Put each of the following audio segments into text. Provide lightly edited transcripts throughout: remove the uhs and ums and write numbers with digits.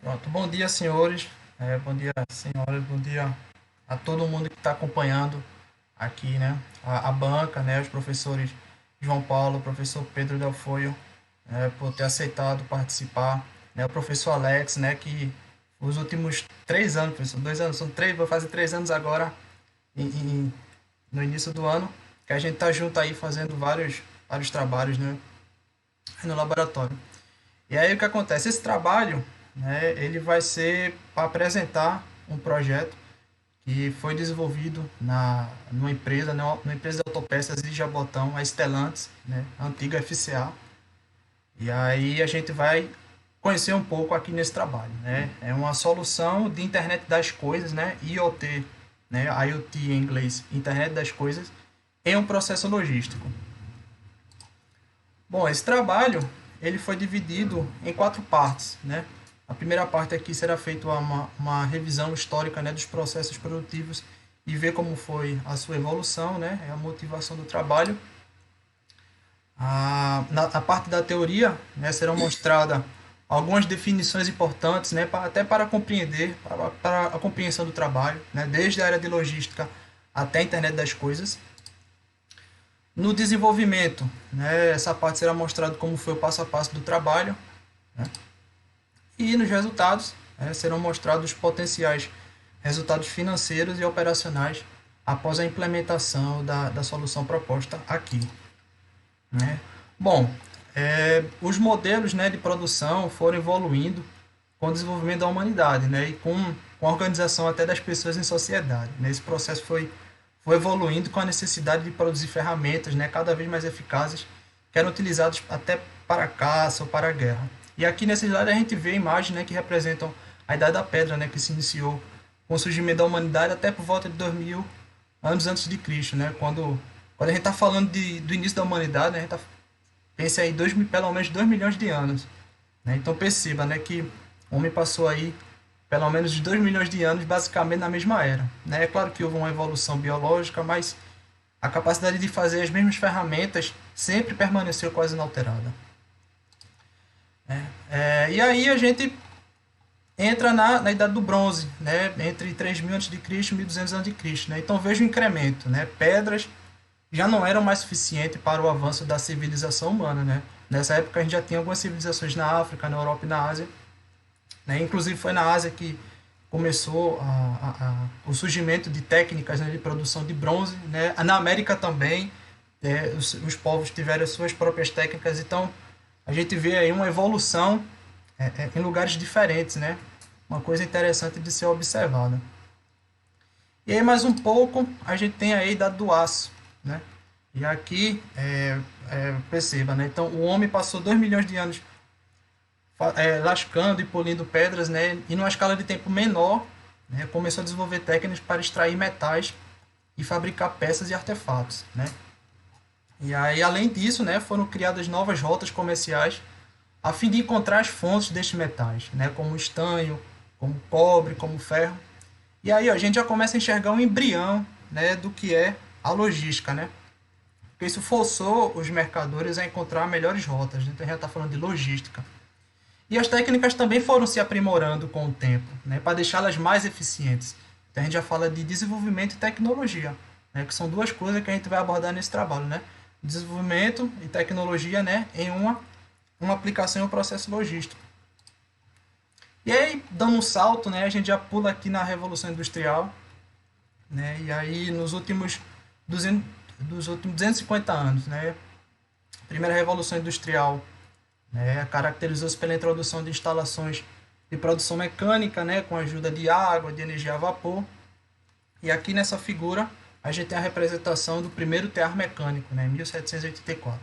Pronto, bom dia, senhores. Bom dia, senhoras. Bom dia a todo mundo que está acompanhando aqui, né? A banca, né? Os professores João Paulo, o professor Pedro Delfoio, por ter aceitado participar, né? O professor Alex, né? Que os últimos 3 anos, professor, 2 anos, são três, vou fazer 3 anos agora, em- em- no início do ano, que a gente tá junto aí fazendo vários trabalhos, né? No laboratório. E aí o que acontece? Esse trabalho, né, ele vai ser para apresentar um projeto que foi desenvolvido numa empresa, né, numa empresa de autopeças de Jabotão, a Stellantis, né, a antiga FCA. E aí a gente vai conhecer um pouco aqui nesse trabalho, né? É uma solução de internet das coisas, né, IoT, né, IoT em inglês, internet das coisas, em um processo logístico. Bom, esse trabalho ele foi dividido em 4 partes, né? A primeira parte aqui será feita uma revisão histórica, né, dos processos produtivos e ver como foi a sua evolução, né, a motivação do trabalho. Na parte da teoria, né, serão mostradas algumas definições importantes, né, até para compreender, para a compreensão do trabalho, né, desde a área de logística até a internet das coisas. No desenvolvimento, né, essa parte será mostrado como foi o passo a passo do trabalho, né, e nos resultados, né, serão mostrados os potenciais resultados financeiros e operacionais após a implementação da solução proposta aqui, né. Bom, os modelos, né, de produção foram evoluindo com o desenvolvimento da humanidade, né, e com a organização até das pessoas em sociedade, né. Esse processo foi evoluindo com a necessidade de produzir ferramentas, né, cada vez mais eficazes, que eram utilizadas até para a caça ou para a guerra. E aqui nesse slide a gente vê imagens, né, que representam a Idade da Pedra, né, que se iniciou com o surgimento da humanidade até por volta de 2000 anos antes de Cristo, né, quando a gente está falando do início da humanidade, né, a gente pensa aí pelo menos 2 milhões de anos, né. Então perceba, né, que o homem passou aí pelo menos de 2 milhões de anos basicamente na mesma era, né. É claro que houve uma evolução biológica, mas a capacidade de fazer as mesmas ferramentas sempre permaneceu quase inalterada. E aí a gente entra na Idade do Bronze, né? Entre 3000 a.C. e 1200 a.C. Né? Então veja o incremento. Né? Pedras já não eram mais suficientes para o avanço da civilização humana. Né? Nessa época a gente já tinha algumas civilizações na África, na Europa e na Ásia. Né? Inclusive foi na Ásia que começou o surgimento de técnicas, né, de produção de bronze. Né? Na América também, os povos tiveram as suas próprias técnicas. Então a gente vê aí uma evolução em lugares diferentes, né? Uma coisa interessante de ser observada. E aí mais um pouco a gente tem a idade do aço, né? E aqui perceba, né? Então o homem passou 2 milhões de anos lascando e polindo pedras, né? E numa escala de tempo menor, né, começou a desenvolver técnicas para extrair metais e fabricar peças e artefatos, né? E aí, além disso, né, foram criadas novas rotas comerciais a fim de encontrar as fontes destes metais, né, como estanho, como cobre, como ferro. E aí a gente já começa a enxergar um embrião, né, do que é a logística, né? Porque isso forçou os mercadores a encontrar melhores rotas. Né? Então a gente está falando de logística. E as técnicas também foram se aprimorando com o tempo, né, para deixá-las mais eficientes. Então a gente já fala de desenvolvimento e tecnologia, né, que são duas coisas que a gente vai abordar nesse trabalho, né? Desenvolvimento e tecnologia, né, em uma aplicação em um processo logístico. E aí, dando um salto, né, a gente já pula aqui na Revolução Industrial, né, e aí nos últimos 200, dos últimos 250 anos, né, a primeira Revolução Industrial, né, caracterizou-se pela introdução de instalações de produção mecânica, né, com a ajuda de água, de energia a vapor. E aqui nessa figura a gente tem a representação do primeiro tear mecânico, né, em 1784.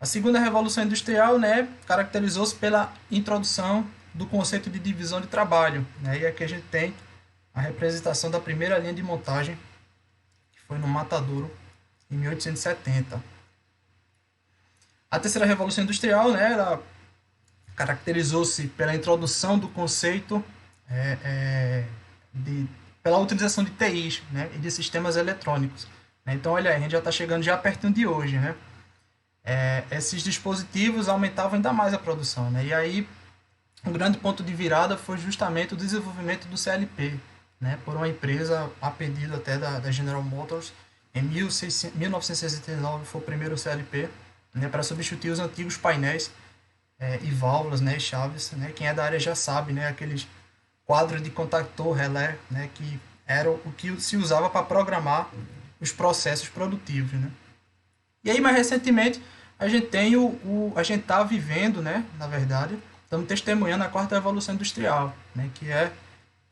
A segunda revolução industrial, né, caracterizou-se pela introdução do conceito de divisão de trabalho, né, e aqui a gente tem a representação da primeira linha de montagem, que foi no Matadouro, em 1870. A terceira revolução industrial, né, ela caracterizou-se pela introdução do conceito pela utilização de TIs, né, e de sistemas eletrônicos. Então, olha aí, a gente já está chegando já pertinho de hoje, né? Esses dispositivos aumentavam ainda mais a produção, né? E aí um grande ponto de virada foi justamente o desenvolvimento do CLP, né, por uma empresa a pedido até da General Motors. Em 1969 foi o primeiro CLP, né, para substituir os antigos painéis e válvulas, né, e chaves. Né, quem é da área já sabe, né, aqueles quadros de contactor relé, né, que era o que se usava para programar os processos produtivos. Né. E aí, mais recentemente, a gente tem a gente está vivendo, né, na verdade, estamos testemunhando a quarta revolução industrial, né, que é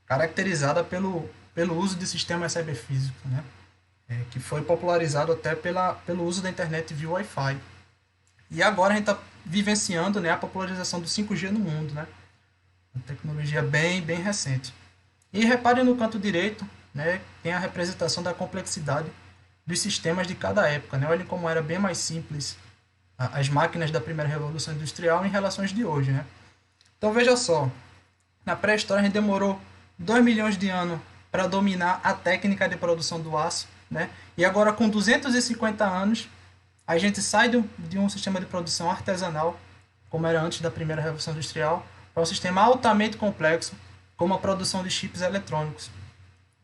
caracterizada pelo uso de sistemas cyberfísicos, né, que foi popularizado até pelo uso da internet via Wi-Fi. E agora a gente está vivenciando, né, a popularização do 5G no mundo, né, uma tecnologia bem recente. E repare no canto direito, né, tem a representação da complexidade dos sistemas de cada época. Né? Olhem como era bem mais simples as máquinas da primeira revolução industrial em relação às de hoje. Né? Então veja só, na pré-história a gente demorou 2 milhões de anos para dominar a técnica de produção do aço, né? E agora com 250 anos a gente sai de um sistema de produção artesanal, como era antes da primeira revolução industrial, para um sistema altamente complexo, como a produção de chips eletrônicos,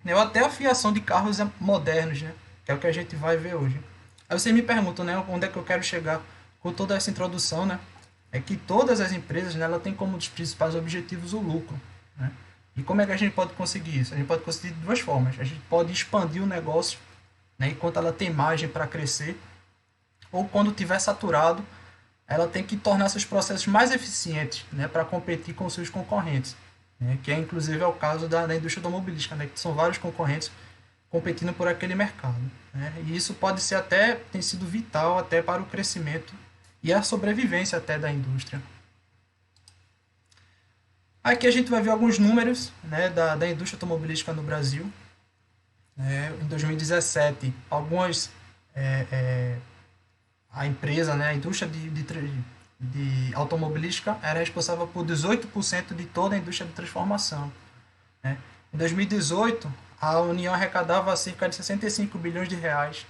né? Ou até a fiação de carros modernos, né? Que é o que a gente vai ver hoje. Aí você me pergunta, né, onde é que eu quero chegar com toda essa introdução, né? É que todas as empresas, né, ela tem como um dos principais objetivos o lucro, né? E como é que a gente pode conseguir isso? A gente pode conseguir de duas formas. A gente pode expandir o negócio, né, enquanto ela tem margem para crescer, ou quando estiver saturado, ela tem que tornar seus processos mais eficientes, né, para competir com seus concorrentes, né, que é inclusive é o caso da indústria automobilística, né, que são vários concorrentes competindo por aquele mercado. Né, e isso pode ser até, tem sido vital até para o crescimento e a sobrevivência até da indústria. Aqui a gente vai ver alguns números, né, da indústria automobilística no Brasil. Em 2017, a empresa, né, a indústria de automobilística era responsável por 18% de toda a indústria de transformação. Né? Em 2018, a União arrecadava cerca de 65 bilhões de reais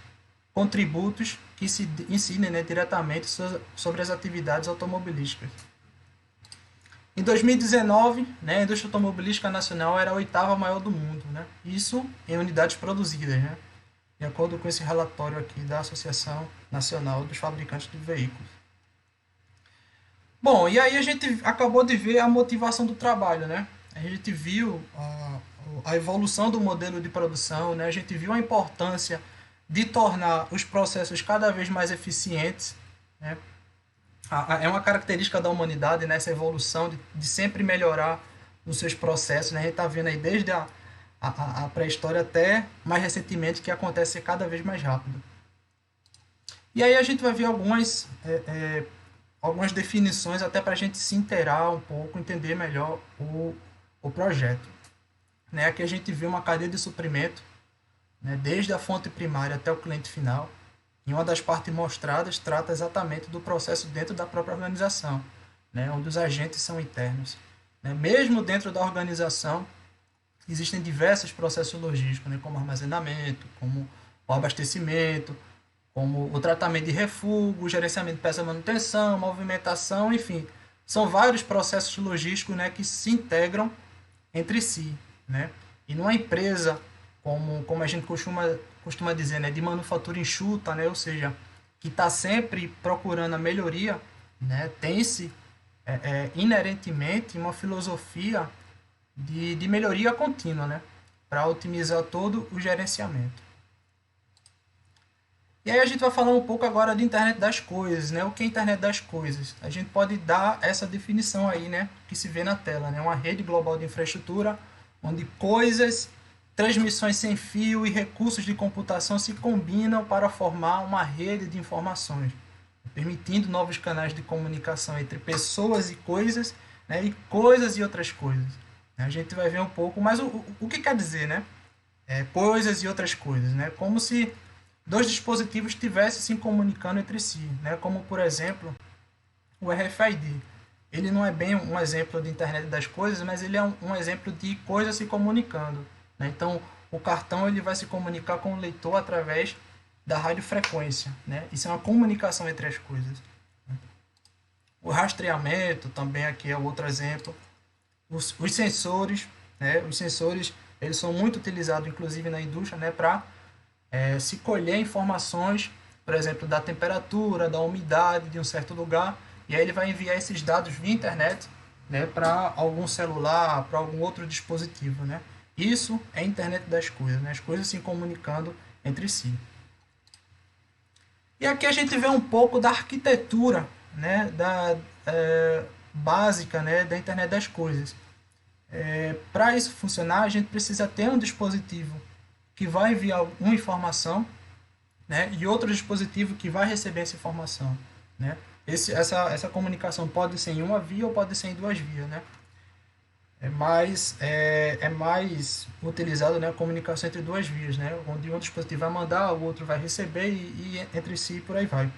com tributos que se incidem, né, diretamente sobre as atividades automobilísticas. Em 2019, né, a indústria automobilística nacional era a oitava maior do mundo, né? Isso em unidades produzidas, né? De acordo com esse relatório aqui da Associação Nacional dos Fabricantes de Veículos. Bom, e aí a gente acabou de ver a motivação do trabalho, né? A gente viu a evolução do modelo de produção, né? A gente viu a importância de tornar os processos cada vez mais eficientes, né? É uma característica da humanidade, né, essa evolução de sempre melhorar os seus processos. Né? A gente está vendo aí desde a pré-história até mais recentemente que acontece cada vez mais rápido. E aí a gente vai ver algumas definições até para a gente se inteirar um pouco, entender melhor o projeto. Né? Aqui a gente vê uma cadeia de suprimento, né, desde a fonte primária até o cliente final. E uma das partes mostradas trata exatamente do processo dentro da própria organização, né, onde os agentes são internos. Né. Mesmo dentro da organização, existem diversos processos logísticos, né, como armazenamento, como o abastecimento, como o tratamento de refúgio, o gerenciamento de peça de manutenção, movimentação, enfim. São vários processos logísticos, né, que se integram entre si. Né. E numa empresa, como a gente costuma dizer, né, de manufatura enxuta, né, ou seja, que está sempre procurando a melhoria, né, tem-se inerentemente uma filosofia de melhoria contínua, né, para otimizar todo o gerenciamento. E aí a gente vai falar um pouco agora de internet das coisas, né? O que é internet das coisas? A gente pode dar essa definição aí, né, que se vê na tela, né? Uma rede global de infraestrutura onde coisas, transmissões sem fio e recursos de computação se combinam para formar uma rede de informações, permitindo novos canais de comunicação entre pessoas e coisas, né, e coisas e outras coisas. A gente vai ver um pouco, mas o que quer dizer, né? Coisas e outras coisas, né? Como se dois dispositivos estivessem se comunicando entre si, né? Como, por exemplo, o RFID. Ele não é bem um exemplo de internet das coisas, mas ele é um exemplo de coisas se comunicando. Né? Então, o cartão ele vai se comunicar com o leitor através da radiofrequência. Né? Isso é uma comunicação entre as coisas. O rastreamento também aqui é outro exemplo. Os sensores, né? Os sensores eles são muito utilizados, inclusive na indústria, né? Para se colher informações, por exemplo, da temperatura, da umidade de um certo lugar, e aí ele vai enviar esses dados via internet, né? Para algum celular, para algum outro dispositivo, né? Isso é a internet das coisas, né? As coisas se comunicando entre si. E aqui a gente vê um pouco da arquitetura, né, básica, né, da internet das coisas. Para isso funcionar, a gente precisa ter um dispositivo que vai enviar uma informação, né, e outro dispositivo que vai receber essa informação. Né? Essa comunicação pode ser em uma via ou pode ser em duas vias. Né? É mais utilizado, né, a comunicação entre duas vias, né, onde um dispositivo vai mandar, o outro vai receber e entre si por aí vai.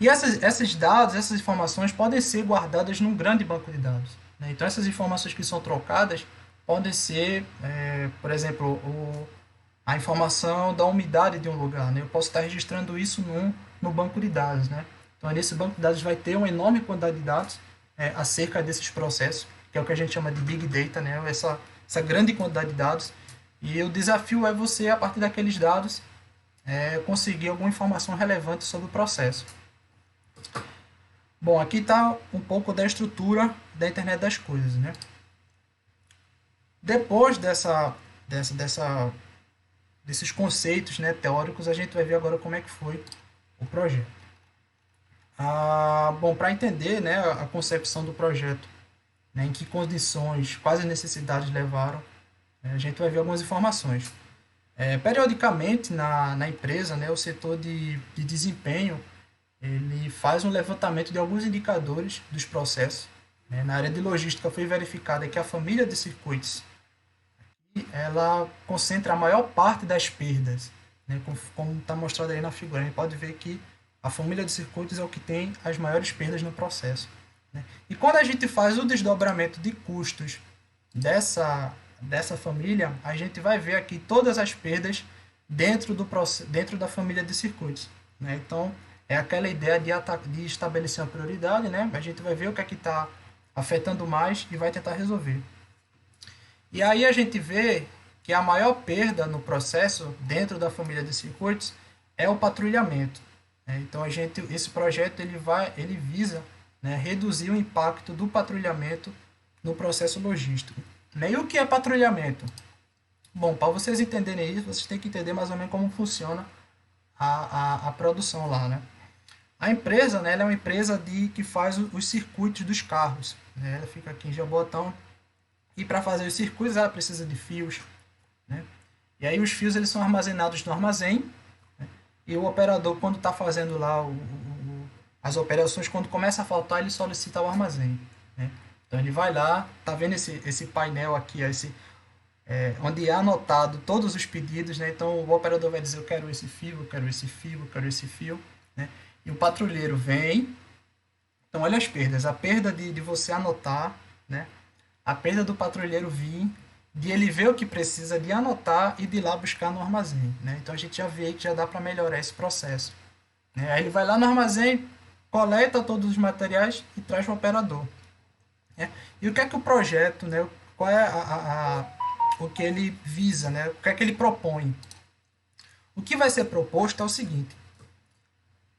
E esses dados, essas informações podem ser guardadas num grande banco de dados. Né? Então essas informações que são trocadas podem ser, por exemplo, a informação da umidade de um lugar. Né? Eu posso estar registrando isso no banco de dados. Né? Então nesse banco de dados vai ter uma enorme quantidade de dados acerca desses processos, que é o que a gente chama de Big Data, né? essa grande quantidade de dados. E o desafio é você, a partir daqueles dados, conseguir alguma informação relevante sobre o processo. Bom, aqui está um pouco da estrutura da internet das coisas. Né? Depois desses conceitos, né, teóricos, a gente vai ver agora como é que foi o projeto. Bom, para entender, né, a concepção do projeto, né, em que condições, quais necessidades levaram, a gente vai ver algumas informações. Periodicamente na empresa, né, o setor de desempenho ele faz um levantamento de alguns indicadores dos processos. Né. Na área de logística foi verificada que a família de circuitos ela concentra a maior parte das perdas, né, como está mostrado aí na figura. A gente pode ver que a família de circuitos é o que tem as maiores perdas no processo. Né? E quando a gente faz o desdobramento de custos dessa família, a gente vai ver aqui todas as perdas dentro da família de circuitos. Né? Então, é aquela ideia de estabelecer uma prioridade, né? A gente vai ver o que é que está afetando mais e vai tentar resolver. E aí a gente vê que a maior perda no processo, dentro da família de circuitos, é o patrulhamento. Né? Então, esse projeto ele visa, né, reduzir o impacto do patrulhamento no processo logístico. E o que é patrulhamento? Bom, para vocês entenderem isso, vocês têm que entender mais ou menos como funciona a produção lá. Né? A empresa, né, ela é uma empresa que faz os circuitos dos carros. Né? Ela fica aqui em Jabotão. E para fazer os circuitos, ela precisa de fios. Né? E aí os fios eles são armazenados no armazém. Né? E o operador, quando está fazendo lá as operações, quando começa a faltar, ele solicita o armazém. Né? Então ele vai lá, tá vendo esse painel aqui, onde é anotado todos os pedidos. Né? Então o operador vai dizer, eu quero esse fio, eu quero esse fio, eu quero esse fio. Né? E o patrulheiro vem. Então olha as perdas. A perda de você anotar, né? A perda do patrulheiro vir, de ele ver o que precisa, de anotar e de ir lá buscar no armazém. Né? Então a gente já vê que já dá para melhorar esse processo. Né? Aí ele vai lá no armazém, coleta todos os materiais e traz para o operador. Né? E o que é que o projeto, né? Qual é o que ele visa, né? O que é que ele propõe? O que vai ser proposto é o seguinte: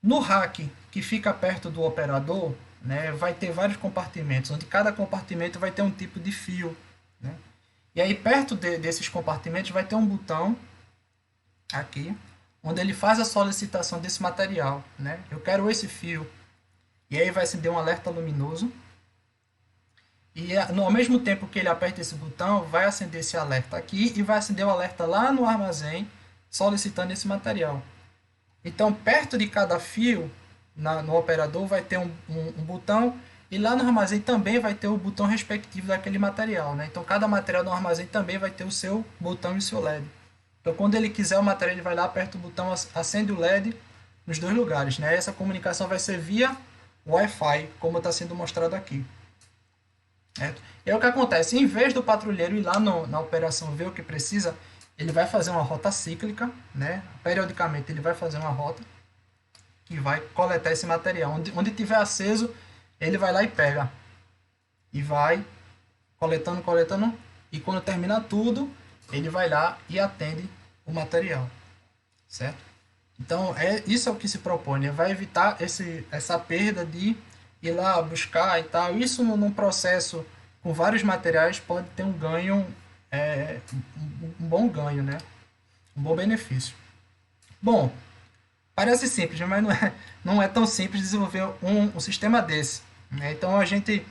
no rack que fica perto do operador, né, vai ter vários compartimentos, onde cada compartimento vai ter um tipo de fio. Né? E aí perto desses compartimentos vai ter um botão aqui, onde ele faz a solicitação desse material. Né? Eu quero esse fio. E aí vai acender um alerta luminoso. E ao mesmo tempo que ele aperta esse botão, vai acender esse alerta aqui e vai acender o alerta lá no armazém, solicitando esse material. Então, perto de cada fio, no operador, vai ter um botão, e lá no armazém também vai ter o botão respectivo daquele material. Né? Então, cada material no armazém também vai ter o seu botão e o seu LED. Então, quando ele quiser o material, ele vai lá, aperta o botão, acende o LED nos dois lugares. Né? Essa comunicação vai ser via Wi-Fi, como está sendo mostrado aqui. Certo? E aí o que acontece? Em vez do patrulheiro ir lá na operação ver o que precisa, ele vai fazer uma rota cíclica, né? Periodicamente ele vai fazer uma rota que vai coletar esse material. Onde tiver aceso, ele vai lá e pega. E vai coletando, coletando. E quando termina tudo, ele vai lá e atende o material. Certo? Então, isso é o que se propõe, né? Vai evitar essa perda de ir lá buscar e tal. Isso num processo com vários materiais pode ter um ganho, um bom ganho, né? Um bom benefício. Bom, parece simples, mas não é tão simples desenvolver um sistema desse, né? Então, a gente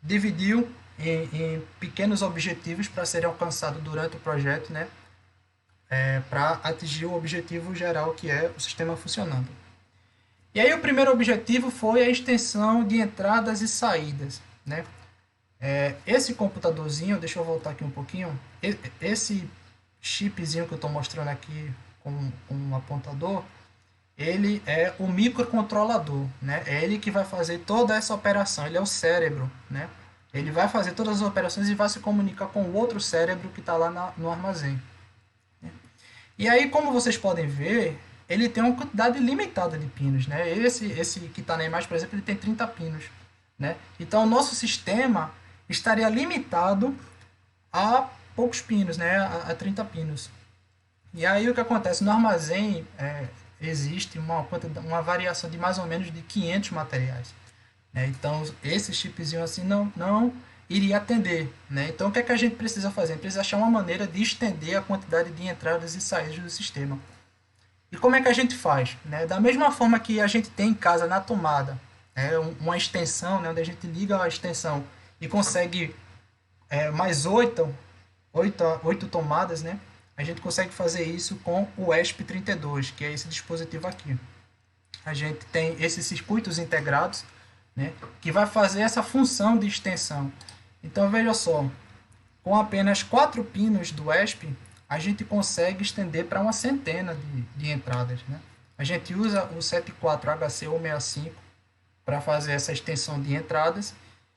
dividiu em pequenos objetivos para serem alcançados durante o projeto, né? Para atingir o objetivo geral, que é o sistema funcionando. E aí o primeiro objetivo foi a extensão de entradas e saídas, né? Esse computadorzinho, deixa eu voltar aqui um pouquinho, esse chipzinho que eu estou mostrando aqui com um apontador, ele é o microcontrolador, né? É ele que vai fazer toda essa operação, ele é o cérebro, né? Ele vai fazer todas as operações e vai se comunicar com o outro cérebro que está lá no armazém. E aí, como vocês podem ver, ele tem uma quantidade limitada de pinos, né? Esse que está na imagem, por exemplo, ele tem 30 pinos, né? Então, o nosso sistema estaria limitado a poucos pinos, né? A 30 pinos. E aí, o que acontece? No armazém existe uma variação de mais ou menos de 500 materiais, né? Então, esse chipzinho assim não iria atender, né? Então, o que é que a gente precisa fazer? A gente precisa achar uma maneira de estender a quantidade de entradas e saídas do sistema. E como é que a gente faz? Né? Da mesma forma que a gente tem em casa na tomada, uma extensão, né, onde a gente liga a extensão e consegue mais oito tomadas, né? A gente consegue fazer isso com o ESP32, que é esse dispositivo aqui. A gente tem esses circuitos integrados, né, que vai fazer essa função de extensão. Então veja só, com apenas 4 pinos do ESP, a gente consegue estender para uma centena de entradas, né? A gente usa o 74HC165 para fazer essa extensão de entradas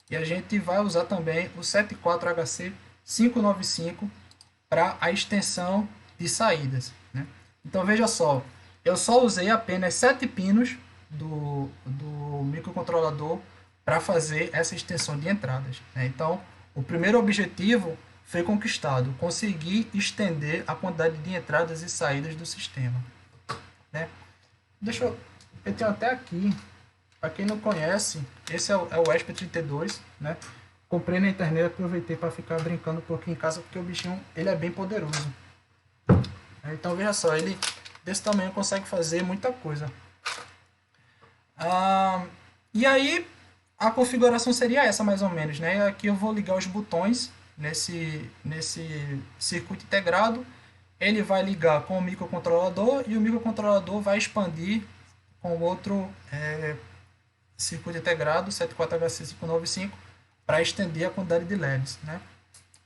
e a gente vai usar também o 74HC595 para a extensão de saídas, né? Então veja só, eu só usei apenas 7 pinos do microcontrolador para fazer essa extensão de entradas, né? Então, o primeiro objetivo foi conquistado, conseguir estender a quantidade de entradas e saídas do sistema, né? Eu tenho até aqui, para quem não conhece, esse é o ESP32, né? Comprei na internet, aproveitei para ficar brincando um pouquinho em casa, porque o bichinho ele é bem poderoso. Então veja só, ele desse tamanho consegue fazer muita coisa. E aí a configuração seria essa mais ou menos, né? Aqui eu vou ligar os botões nesse circuito integrado. Ele vai ligar com o microcontrolador e o microcontrolador vai expandir com o outro circuito integrado 74HC595 para estender a quantidade de LEDs, né?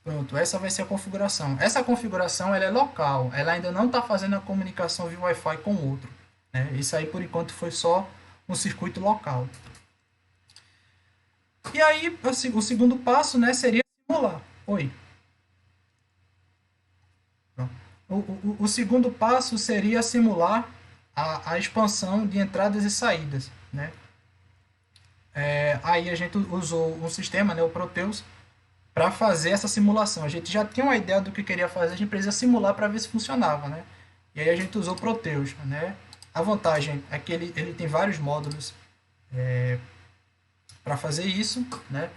Pronto, essa vai ser a configuração. Essa configuração ela é local, ela ainda não está fazendo a comunicação via Wi-Fi com o outro, né? Isso aí por enquanto foi só um circuito local. E aí o segundo passo, né, seria simular. Oi. O segundo passo seria simular a expansão de entradas e saídas, né? Aí a gente usou um sistema, né, o Proteus, para fazer essa simulação. A gente já tinha uma ideia do que queria fazer, a gente precisa simular para ver se funcionava, né? E aí a gente usou o Proteus, né? A vantagem é que ele tem vários módulos para fazer isso, né?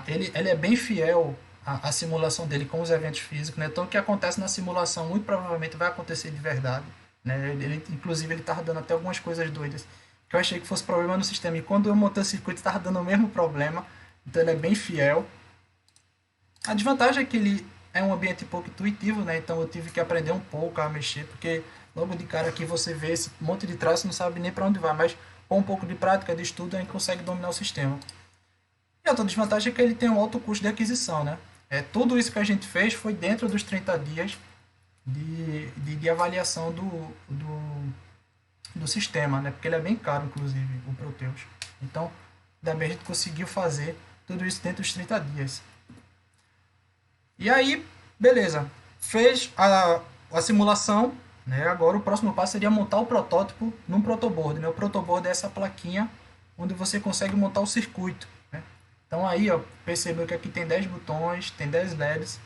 Ele é bem fiel à simulação dele com os eventos físicos, né? Então o que acontece na simulação muito provavelmente vai acontecer de verdade, né? Inclusive ele estava dando até algumas coisas doidas que eu achei que fosse problema no sistema, e quando eu montei o circuito estava dando o mesmo problema. Então ele é bem fiel. A desvantagem é que ele é um ambiente pouco intuitivo, né? Então eu tive que aprender um pouco a mexer, porque logo de cara aqui você vê esse monte de traço e não sabe nem para onde vai, mas com um pouco de prática, de estudo, a gente consegue dominar o sistema. E a outra desvantagem é que ele tem um alto custo de aquisição, né? Tudo isso que a gente fez foi dentro dos 30 dias de avaliação do sistema, né? Porque ele é bem caro, inclusive, o Proteus. Então, ainda bem a gente conseguiu fazer tudo isso dentro dos 30 dias. E aí, beleza. Fez a simulação, né? Agora o próximo passo seria montar o protótipo num protoboard, né? O protoboard é essa plaquinha onde você consegue montar o circuito, né? Então aí, ó, percebeu que aqui tem 10 botões, tem 10 LEDs,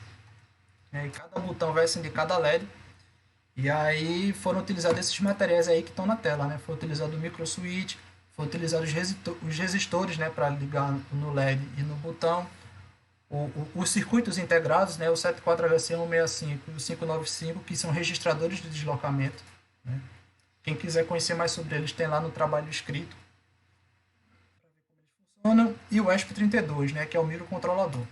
né? E cada botão vai acender cada LED. E aí foram utilizados esses materiais aí que estão na tela, né? Foi utilizado o micro switch, foi utilizado os resistores, né, para ligar no LED e no botão. Os circuitos integrados, né, o 74HC165 e o 595, que são registradores de deslocamento, né? Quem quiser conhecer mais sobre eles tem lá no trabalho escrito. E o ESP32, né, que é o microcontrolador.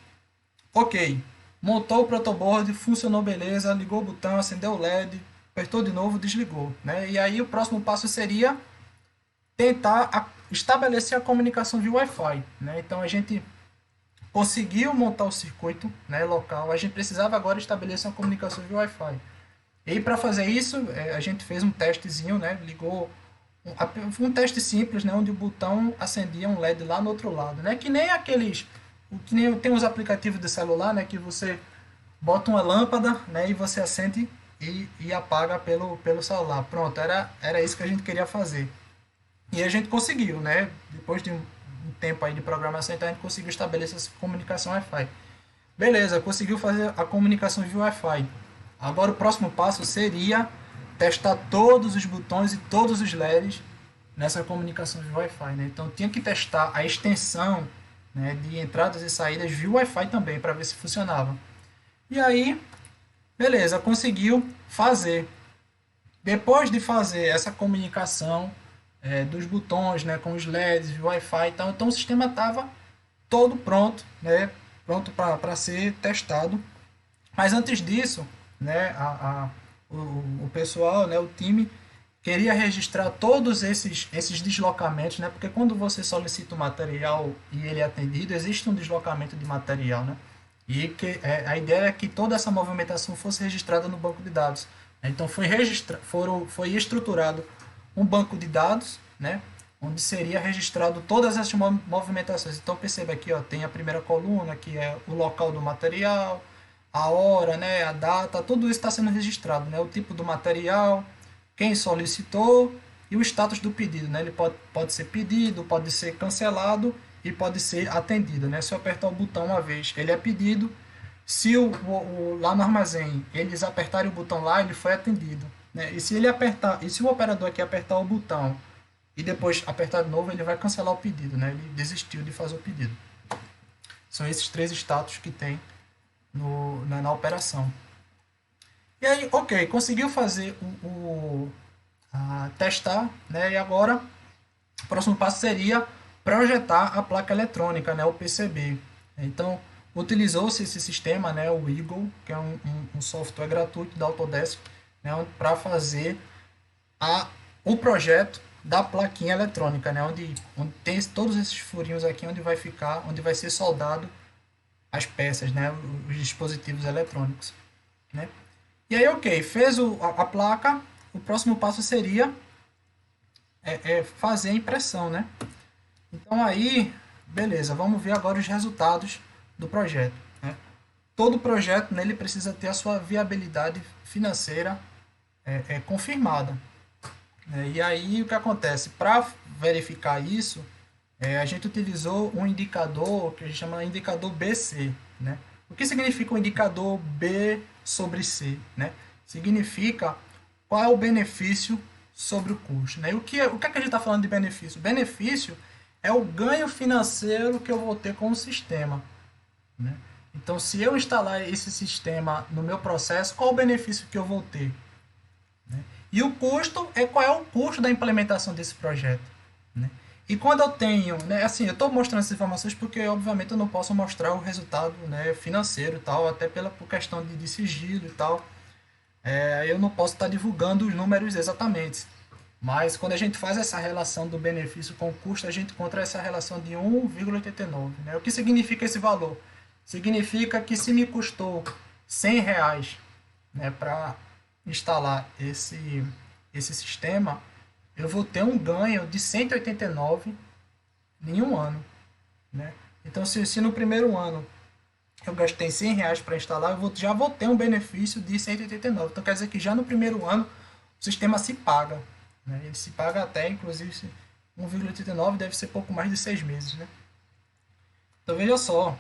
Ok, montou o protoboard, funcionou beleza, ligou o botão, acendeu o LED, apertou de novo, desligou, né? E aí o próximo passo seria tentar estabelecer a comunicação via Wi-Fi, né? Então a gente conseguiu montar o circuito, né, local, a gente precisava agora estabelecer uma comunicação via Wi-Fi. E para fazer isso, a gente fez um testezinho, né, ligou um teste simples, né, onde o botão acendia um LED lá no outro lado, né, que nem aqueles, que nem tem os aplicativos de celular, né, que você bota uma lâmpada, né, e você acende e apaga pelo celular. Pronto, era isso que a gente queria fazer. E a gente conseguiu, né, depois de um tempo aí de programação, então a gente conseguiu estabelecer essa comunicação Wi-Fi. Beleza, conseguiu fazer a comunicação via Wi-Fi. Agora o próximo passo seria testar todos os botões e todos os LEDs nessa comunicação via Wi-Fi, né? Então tinha que testar a extensão, né, de entradas e saídas via Wi-Fi também para ver se funcionava. E aí, beleza, conseguiu fazer. Depois de fazer essa comunicação dos botões, né, com os LEDs, via Wi-Fi, então o sistema estava todo pronto, né, pronto para ser testado. Mas antes disso, né, o pessoal, né, o time queria registrar todos esses deslocamentos, né, porque quando você solicita o material e ele é atendido, existe um deslocamento de material, né, e a ideia é que toda essa movimentação fosse registrada no banco de dados. Então foi estruturado um banco de dados, né, onde seria registrado todas essas movimentações. Então perceba aqui, ó, tem a primeira coluna, que é o local do material, a hora, né, a data, tudo isso está sendo registrado, né, o tipo do material, quem solicitou e o status do pedido, né, ele pode ser pedido, pode ser cancelado e pode ser atendido, né, se eu apertar o botão uma vez, ele é pedido, se lá no armazém eles apertarem o botão lá, ele foi atendido, né, e se ele apertar, e se o operador aqui apertar o botão e depois apertar de novo, ele vai cancelar o pedido, né, ele desistiu de fazer o pedido. São esses três status que tem na operação. E aí, ok, conseguiu fazer testar, né? E agora o próximo passo seria projetar a placa eletrônica, né? O PCB. Então, utilizou-se esse sistema, né? O Eagle, que é um software gratuito da Autodesk, né? Para fazer o projeto da plaquinha eletrônica, né? Onde tem todos esses furinhos aqui, onde vai ser soldado as peças, né, os dispositivos eletrônicos, né? E aí, ok, fez a placa, o próximo passo seria fazer a impressão, né? Então aí, beleza, vamos ver agora os resultados do projeto, né? Todo projeto, né, ele precisa ter a sua viabilidade financeira confirmada, né? E aí o que acontece? Para verificar isso, a gente utilizou um indicador que a gente chama de indicador BC, né? O que significa o indicador B sobre C, né? Significa qual é o benefício sobre o custo, né? E o que é que a gente está falando de benefício? Benefício é o ganho financeiro que eu vou ter com o sistema, né? Então, se eu instalar esse sistema no meu processo, qual o benefício que eu vou ter, né? E o custo é qual é o custo da implementação desse projeto, né? E quando eu tenho, né, assim, eu estou mostrando essas informações porque, obviamente, eu não posso mostrar o resultado, né, financeiro e tal, até por questão de sigilo e tal. Eu não posso estar divulgando os números exatamente. Mas quando a gente faz essa relação do benefício com o custo, a gente encontra essa relação de 1,89. Né? O que significa esse valor? Significa que se me custou R$ 100, né, para instalar esse sistema, eu vou ter um ganho de 189 em um ano, né? Então, se no primeiro ano eu gastei R$ 100 para instalar, já vou ter um benefício de 189. Então, quer dizer que já no primeiro ano o sistema se paga, né? Ele se paga até, inclusive, 1,89 deve ser pouco mais de 6 meses, né? Então veja só,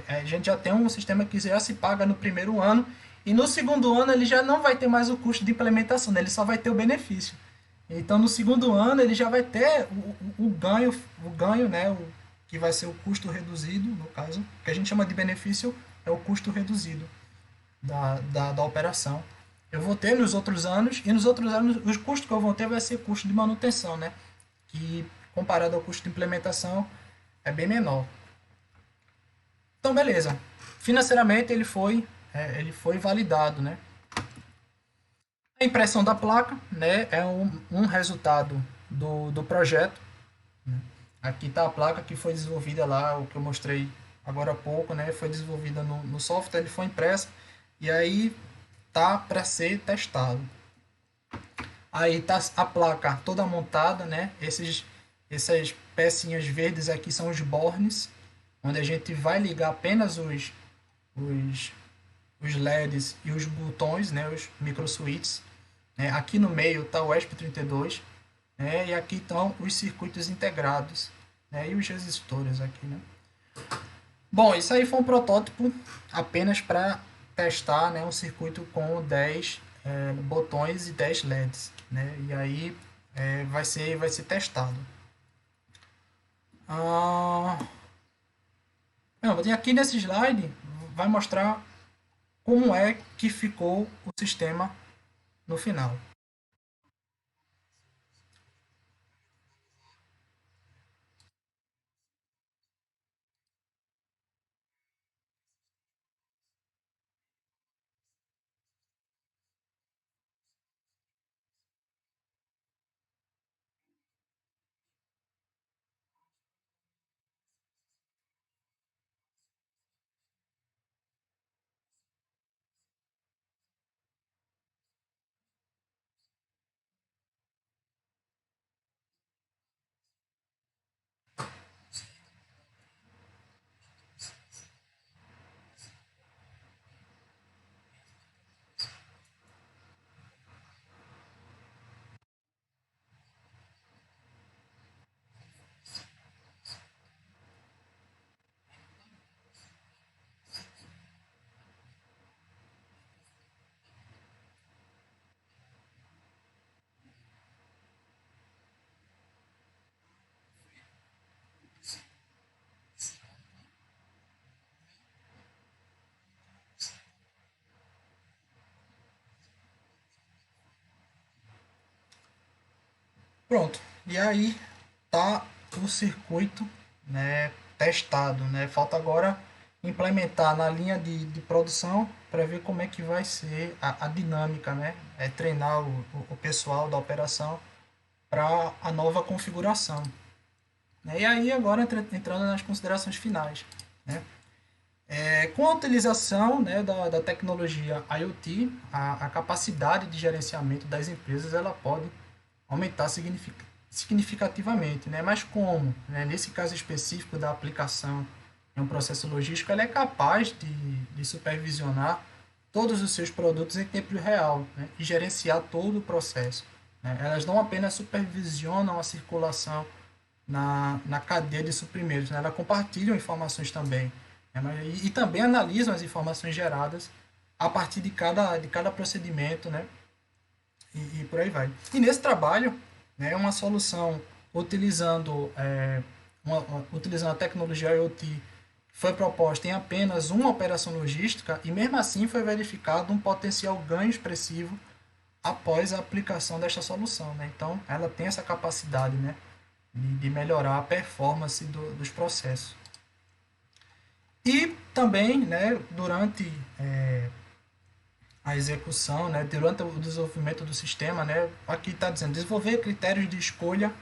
a gente já tem um sistema que já se paga no primeiro ano e no segundo ano ele já não vai ter mais o custo de implementação, né? Ele só vai ter o benefício. Então no segundo ano ele já vai ter o ganho, né? Que vai ser o custo reduzido, no caso, o que a gente chama de benefício é o custo reduzido da operação. Eu vou ter nos outros anos, e nos outros anos os custos que eu vou ter vai ser custo de manutenção, né? Que comparado ao custo de implementação é bem menor. Então, beleza. Financeiramente ele foi validado, né? A impressão da placa, né, é um resultado do projeto. Aqui está a placa que foi desenvolvida lá, o que eu mostrei agora há pouco, né? Foi desenvolvida no software, ele foi impressa e aí tá para ser testado. Aí tá a placa toda montada, né? Essas pecinhas verdes aqui são os bornes, onde a gente vai ligar apenas os, os LEDs e os botões, né? Os micro switches. Né? Aqui no meio está o ESP32, né? E aqui estão os circuitos integrados, né? E os resistores aqui, né? Bom, isso aí foi um protótipo apenas para testar, né, um circuito com 10 botões e 10 LEDs, né? E aí vai ser testado. Ah, não, aqui nesse slide vai mostrar como é que ficou o sistema no final. Pronto. E aí tá o circuito, né, testado, né? Falta agora implementar na linha de produção para ver como é que vai ser a dinâmica, né? É treinar o pessoal da operação para a nova configuração. Né? E aí agora entrando nas considerações finais, né? Com a utilização, né, da tecnologia IoT, a capacidade de gerenciamento das empresas ela pode aumentar significativamente, né? Mas como? Né? Nesse caso específico da aplicação em um processo logístico, ela é capaz de supervisionar todos os seus produtos em tempo real, né? E gerenciar todo o processo. Né? Elas não apenas supervisionam a circulação na cadeia de suprimentos, né? Elas compartilham informações também, né? E também analisam as informações geradas a partir de cada procedimento, né? E por aí vai. E nesse trabalho, né, uma solução utilizando, utilizando a tecnologia IoT foi proposta em apenas uma operação logística e mesmo assim foi verificado um potencial ganho expressivo após a aplicação desta solução. Né? Então, ela tem essa capacidade, né, de melhorar a performance dos processos. E também, né, durante a execução, né, durante o desenvolvimento do sistema, né, aqui está dizendo desenvolver critérios de escolha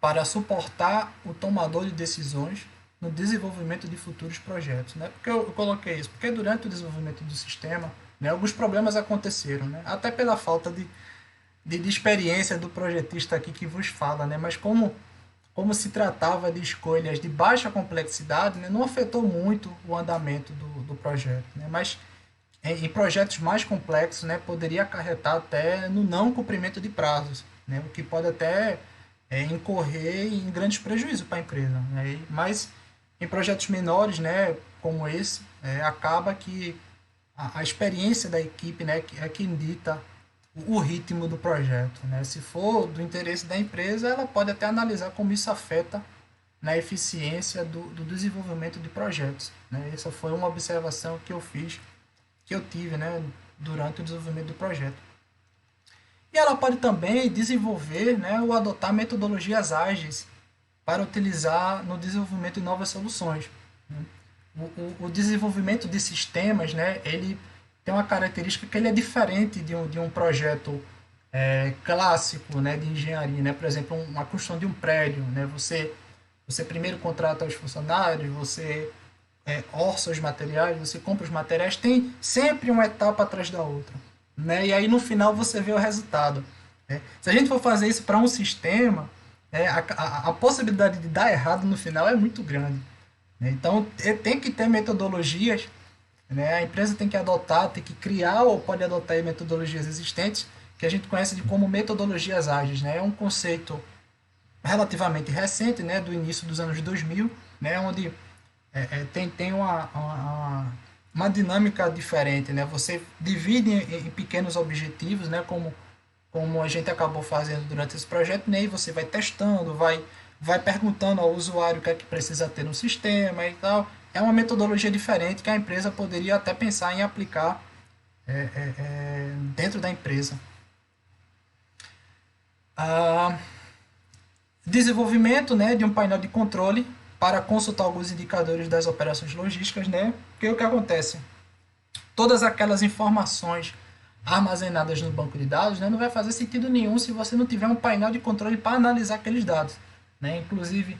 para suportar o tomador de decisões no desenvolvimento de futuros projetos. Né? Por que eu coloquei isso? Porque durante o desenvolvimento do sistema, né, alguns problemas aconteceram, né? Até pela falta de experiência do projetista aqui que vos fala, né? Mas como se tratava de escolhas de baixa complexidade, né, não afetou muito o andamento do projeto. Né? Mas em projetos mais complexos, né, poderia acarretar até no não cumprimento de prazos, né? O que pode até incorrer em grandes prejuízos para a empresa, né? Mas em projetos menores, né, como esse, acaba que a experiência da equipe, né, é quem dita o ritmo do projeto, né? Se for do interesse da empresa, ela pode até analisar como isso afeta na eficiência do desenvolvimento de projetos, né? Essa foi uma observação que eu fiz, que eu tive, né, durante o desenvolvimento do projeto. E ela pode também desenvolver, né, ou adotar metodologias ágeis para utilizar no desenvolvimento de novas soluções. O desenvolvimento de sistemas, né, ele tem uma característica que ele é diferente de um projeto clássico, né, de engenharia, né? Por exemplo, uma construção de um prédio, né? Você primeiro contrata os funcionários, você orça os materiais, você compra os materiais, tem sempre uma etapa atrás da outra, né? E aí no final você vê o resultado, né? Se a gente for fazer isso para um sistema, a possibilidade de dar errado no final é muito grande, né? Então tem que ter metodologias, né? A empresa tem que adotar, tem que criar ou pode adotar metodologias existentes que a gente conhece de como metodologias ágeis, né? É um conceito relativamente recente, né? Do início dos anos 2000, né? Onde tem uma dinâmica diferente, né? Você divide em pequenos objetivos, né? Como a gente acabou fazendo durante esse projeto, né? E você vai testando, vai perguntando ao usuário o que é que precisa ter no sistema e tal. É uma metodologia diferente que a empresa poderia até pensar em aplicar dentro da empresa. Ah, desenvolvimento, né, de um painel de controle para consultar alguns indicadores das operações logísticas, né? Porque o que acontece? Todas aquelas informações armazenadas no banco de dados, né, não vai fazer sentido nenhum se você não tiver um painel de controle para analisar aqueles dados, né? Inclusive,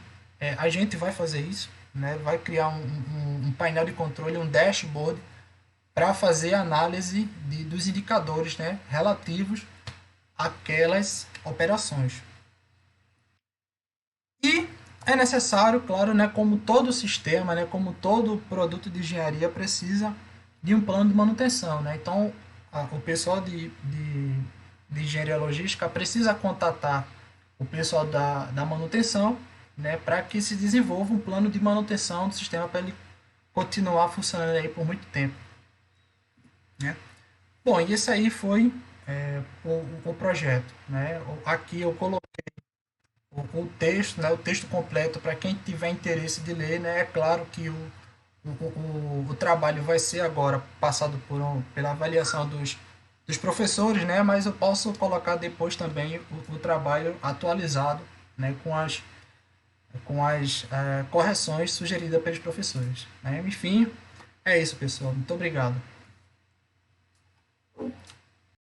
a gente vai fazer isso, né? Vai criar um painel de controle, um dashboard para fazer análise dos indicadores, né, relativos àquelas operações. E é necessário, claro, né, como todo sistema, né, como todo produto de engenharia precisa de um plano de manutenção, né? Então, o pessoal de engenharia logística precisa contatar o pessoal da manutenção, né, para que se desenvolva um plano de manutenção do sistema para ele continuar funcionando aí por muito tempo, né? Bom, e esse aí foi o projeto, né? Aqui eu coloquei o texto, né, o texto completo para quem tiver interesse de ler, né? É claro que o trabalho vai ser agora passado pela avaliação dos professores, né? Mas eu posso colocar depois também o trabalho atualizado, né? Com as correções sugeridas pelos professores, né? Enfim, é isso, pessoal. Muito obrigado.